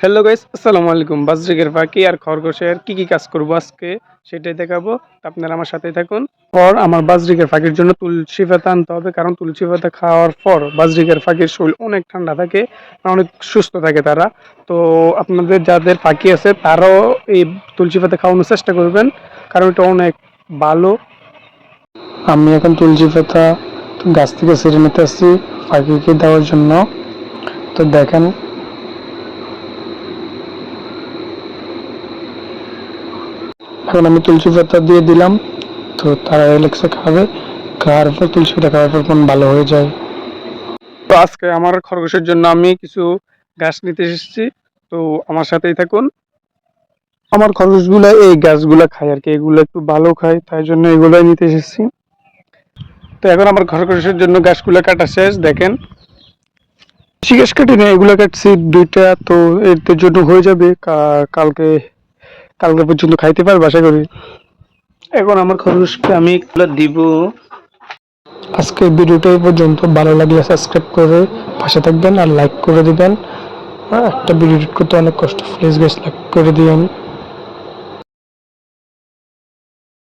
Hello guys, আসসালামু আলাইকুম। বাজরিকের ফাঁকি আর খরগোশের কি কাজ করব আজকে সেটাই দেখাবো। তো আপনারা আমার সাথেই থাকুন। আমার বাজরিকের ফাঁকির জন্য তুলসী পাতা আনতে হবে, কারণ তুলসী পাতা খাওয়ার পর বাজরিকের ফাঁকির শরীর অনেক ঠান্ডা থাকে, অনেক সুস্থ থাকে তারা। তো আপনাদের যাদের ফাঁকি আছে তারাও এই তুলসী পাতা খাওয়ানোর চেষ্টা করবেন, কারণ এটা অনেক ভালো। আমি এখন তুলসী পাতা গাছ থেকে ছিঁড়ে নিতে আসছি ফাঁকিকে দেওয়ার জন্য। তো দেখেন, এখন আমি তুলসী পাতা দিয়ে দিলাম। তো তারা রিল্যাক্সে খাবে, খাওয়ার পর তুলসী পাতা খাওয়ার পর মন ভালো হয়ে যায়। তো আজকে আমার খরগোশের জন্য আমি কিছু ঘাস নিতে এসেছি। তো আমার সাথেই থাকুন। আমার খরগোশগুলো এই গাছগুলা খায় আর কি, এগুলো একটু ভালো খায়, তাই জন্য এগুলোই নিতে এসেছি। তো এখন আমার খরগোশের জন্য ঘাসগুলো কাটা শেষ। দেখেন, বেশি ঘাস কাটি না, এগুলো কাটছি দুইটা। তো এর জন্য হয়ে যাবে, কালকে কালকে পর্যন্ত খাইতে পারবে আশা করি। এখন আমার খরগোশকে আমি এগুলো দিব। আজকের ভিডিওটা এই পর্যন্ত। ভালো লাগলে সাবস্ক্রাইব করে পাশে থাকবেন আর লাইক করে দিবেন। একটা ভিডিও এডিট করতে অনেক কষ্ট, প্লিজ গাইস লাইক করে দিবেন।